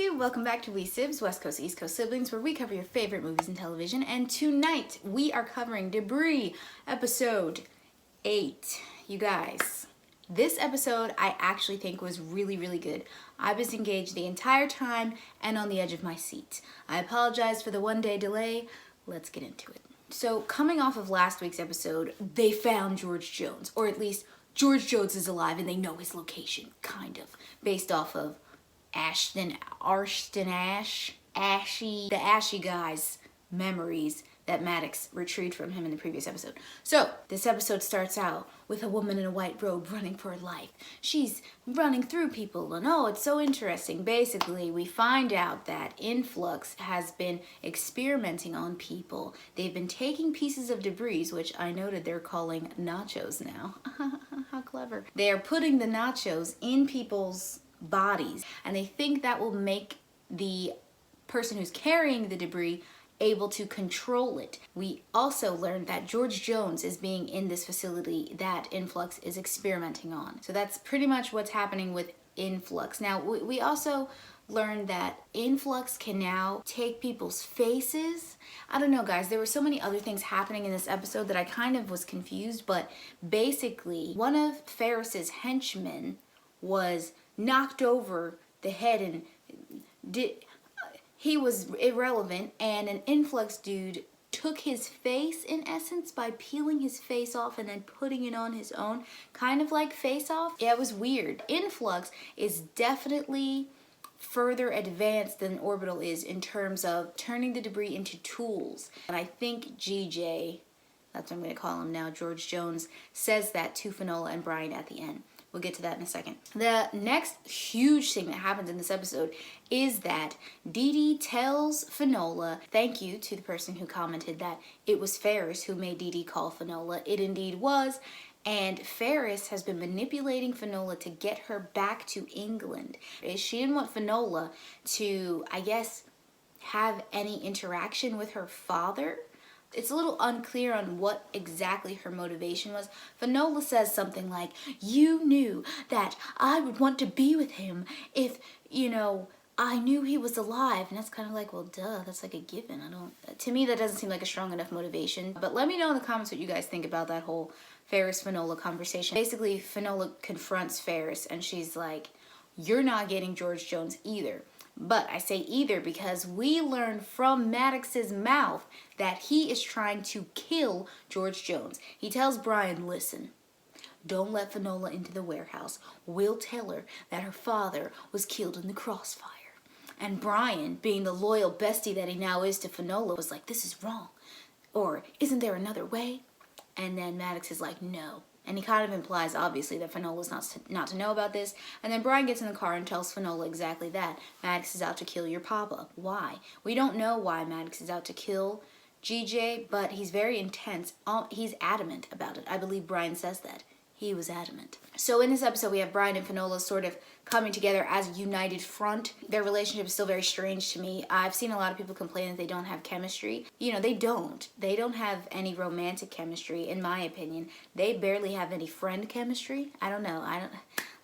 YouTube, welcome back to We Sibz, West Coast, East Coast siblings, where we cover your favorite movies and television. And tonight, we are covering Debris, episode 8. You guys, this episode I actually think was really, really good. I was engaged the entire time and on the edge of my seat. I apologize for the one-day delay. Let's get into it. So, coming off of last week's episode, they found George Jones, or at least George Jones is alive and they know his location, kind of, based off of the Ashy guy's memories that Maddox retrieved from him in the previous episode. So, this episode starts out with a woman in a white robe running for her life. She's running through people, and oh, it's so interesting. Basically, we find out that Influx has been experimenting on people. They've been taking pieces of debris, which I noted they're calling nachos now. How clever. They are putting the nachos in people's bodies, and they think that will make the person who's carrying the debris able to control it. We also learned that George Jones is being in this facility that Influx is experimenting on. So that's pretty much what's happening with Influx. Now, we also learned that Influx can now take people's faces. I don't know, guys, there were so many other things happening in this episode that I kind of was confused, but basically, one of Ferris's henchmen was knocked over the head and he was irrelevant, and an Influx dude took his face, in essence, by peeling his face off and then putting it on his own, kind of like Face Off. Yeah, it was weird. Influx is definitely further advanced than Orbital is in terms of turning the debris into tools. And I think GJ, that's what I'm going to call him now, George Jones, says that to Finola and Brian at the end. We'll get to that in a second. The next huge thing that happens in this episode is that Dee Dee tells Finola, thank you to the person who commented that it was Ferris who made Dee Dee call Finola. It indeed was. And Ferris has been manipulating Finola to get her back to England. She didn't want Finola to, I guess, have any interaction with her father. It's a little unclear on what exactly her motivation was. Finola says something like, you knew that I would want to be with him if, I knew he was alive. And that's kind of like, well, duh, that's like a given. To me, that doesn't seem like a strong enough motivation. But let me know in the comments what you guys think about that whole Ferris-Finola conversation. Basically, Finola confronts Ferris and she's like, you're not getting George Jones either. But I say either because we learned from Maddox's mouth that he is trying to kill George Jones. He tells Brian, listen, don't let Finola into the warehouse. We'll tell her that her father was killed in the crossfire. And Brian, being the loyal bestie that he now is to Finola, was like, this is wrong. Or, isn't there another way? And then Maddox is like, no. And he kind of implies, obviously, that Finola's not to know about this. And then Brian gets in the car and tells Finola exactly that. Maddox is out to kill your papa. Why? We don't know why Maddox is out to kill GJ, but he's very intense. He's adamant about it. I believe Brian says that. He was adamant. So in this episode, we have Brian and Finola sort of coming together as a united front. Their relationship is still very strange to me. I've seen a lot of people complain that they don't have chemistry. They don't. They don't have any romantic chemistry, in my opinion. They barely have any friend chemistry. I don't know.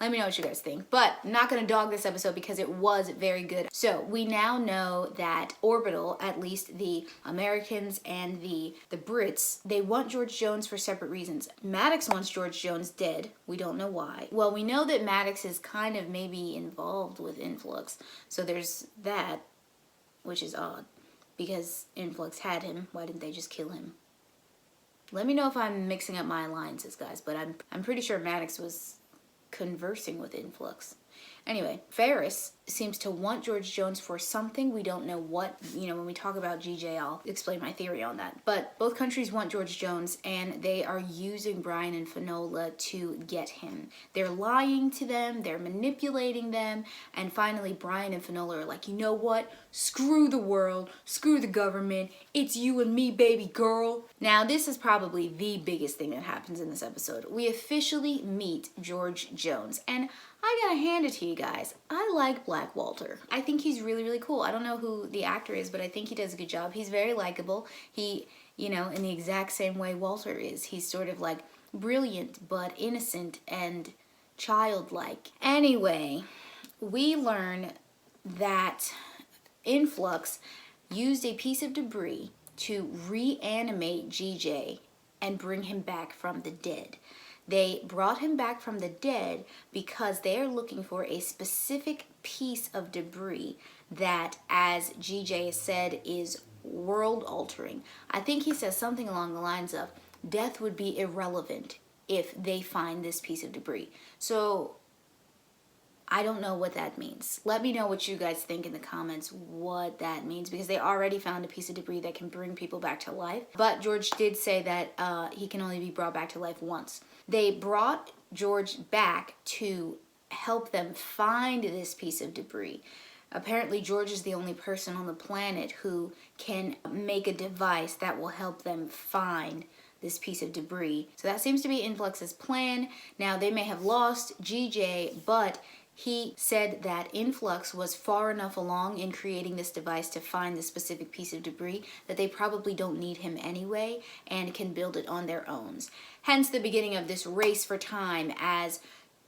Let me know what you guys think. But I'm not going to dog this episode because it was very good. So we now know that Orbital, at least the Americans and the Brits, they want George Jones for separate reasons. Maddox wants George Jones dead. We don't know why. Well, we know that Maddox is kind of maybe involved with Influx. So there's that, which is odd. Because Influx had him. Why didn't they just kill him? Let me know if I'm mixing up my alliances, guys. But I'm pretty sure Maddox was conversing with Influx. Anyway, Ferris seems to want George Jones for something. We don't know what. When we talk about GJ, I'll explain my theory on that. But both countries want George Jones, and they are using Brian and Finola to get him. They're lying to them. They're manipulating them. And finally, Brian and Finola are like, you know what? Screw the world. Screw the government. It's you and me, baby girl. Now, this is probably the biggest thing that happens in this episode. We officially meet George Jones. And I gotta hand it to you guys. I like Black Walter. I think he's really, really cool. I don't know who the actor is, but I think he does a good job. He's very likable. He, in the exact same way Walter is. He's sort of like brilliant, but innocent and childlike. Anyway, we learn that Influx used a piece of debris to reanimate GJ and bring him back from the dead. They brought him back from the dead because they are looking for a specific piece of debris that, as GJ said, is world altering. I think he says something along the lines of death would be irrelevant if they find this piece of debris. So I don't know what that means. Let me know what you guys think in the comments what that means, because they already found a piece of debris that can bring people back to life. But George did say that he can only be brought back to life once. They brought George back to help them find this piece of debris. Apparently, George is the only person on the planet who can make a device that will help them find this piece of debris. So that seems to be Influx's plan. Now, they may have lost GJ, but he said that Influx was far enough along in creating this device to find this specific piece of debris that they probably don't need him anyway and can build it on their own. Hence the beginning of this race for time, as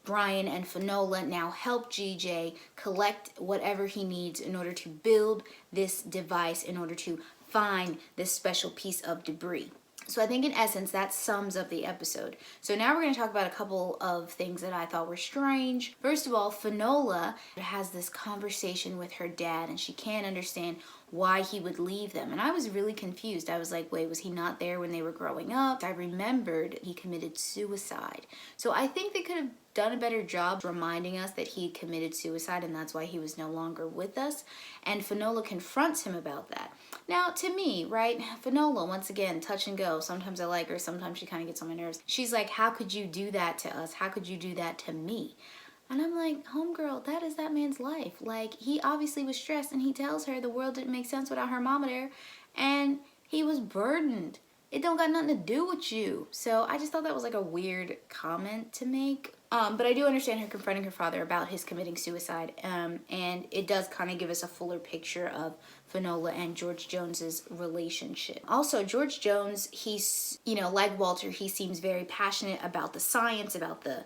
Brian and Finola now help GJ collect whatever he needs in order to build this device, in order to find this special piece of debris. So I think in essence that sums up the episode. So now we're going to talk about a couple of things that I thought were strange. First of all, Finola has this conversation with her dad and she can't understand why he would leave them. And I was really confused. I was like, wait, was he not there when they were growing up? I remembered he committed suicide. So I think they could have done a better job reminding us that he committed suicide and that's why he was no longer with us. And Finola confronts him about that. Now, to me, right, Finola, once again, touch and go. Sometimes I like her, sometimes she kind of gets on my nerves. She's like, how could you do that to us? How could you do that to me? And I'm like, homegirl, that is that man's life. Like, he obviously was stressed and he tells her the world didn't make sense without her mama there. And he was burdened. It don't got nothing to do with you. So I just thought that was like a weird comment to make. But I do understand her confronting her father about his committing suicide. And it does kind of give us a fuller picture of Finola and George Jones's relationship. Also, George Jones, he's, like Walter, he seems very passionate about the science, about the,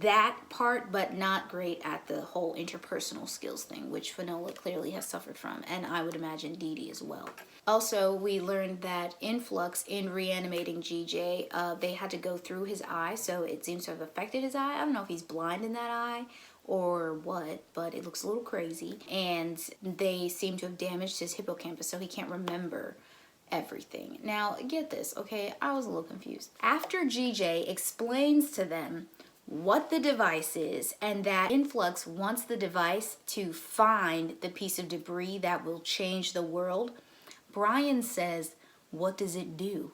that part, but not great at the whole interpersonal skills thing, which Finola clearly has suffered from, and I would imagine Dee Dee as well. Also, we learned that Influx, in reanimating GJ, they had to go through his eye, so it seems to have affected his eye. I don't know if he's blind in that eye or what, but it looks a little crazy. And they seem to have damaged his hippocampus, so he can't remember everything. Now, get this, okay? I was a little confused. After GJ explains to them what the device is and that Influx wants the device to find the piece of debris that will change the world, Brian says, what does it do?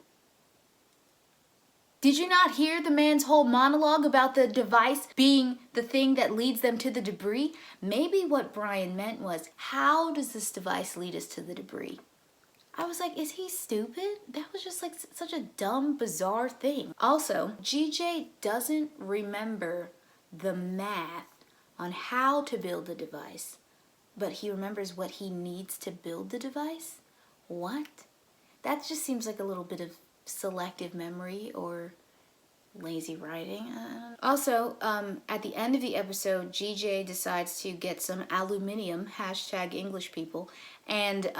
Did you not hear the man's whole monologue about the device being the thing that leads them to the debris? Maybe what Brian meant was, how does this device lead us to the debris? I was like, is he stupid? That was just like such a dumb, bizarre thing. Also, GJ doesn't remember the math on how to build the device, but he remembers what he needs to build the device? What? That just seems like a little bit of selective memory or lazy writing. Also, at the end of the episode, GJ decides to get some aluminium, #EnglishPeople, and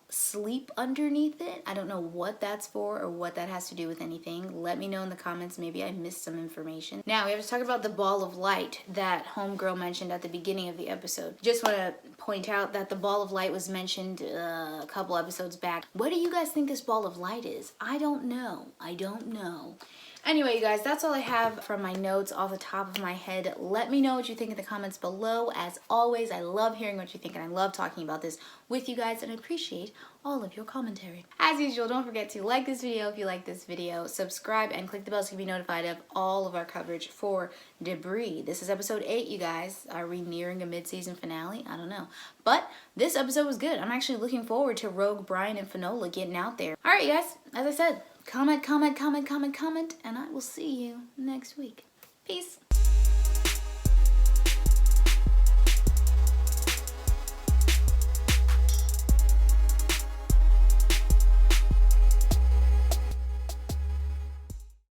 sleep underneath it. I don't know what that's for or what that has to do with anything. Let me know in the comments. Maybe I missed some information. Now, we have to talk about the ball of light that Homegirl mentioned at the beginning of the episode. Just want to point out that the ball of light was mentioned a couple episodes back. What do you guys think this ball of light is? I don't know. Anyway, you guys, that's all I have from my notes off the top of my head. Let me know what you think in the comments below. As always, I love hearing what you think, and I love talking about this with you guys, and I appreciate all of your commentary. As usual, don't forget to like this video if you like this video, subscribe, and click the bell so you can be notified of all of our coverage for Debris. This is episode 8, you guys. Are we nearing a mid-season finale? I don't know. But this episode was good. I'm actually looking forward to Rogue, Brian, and Finola getting out there. All right, you guys, as I said, comment, and I will see you next week. Peace.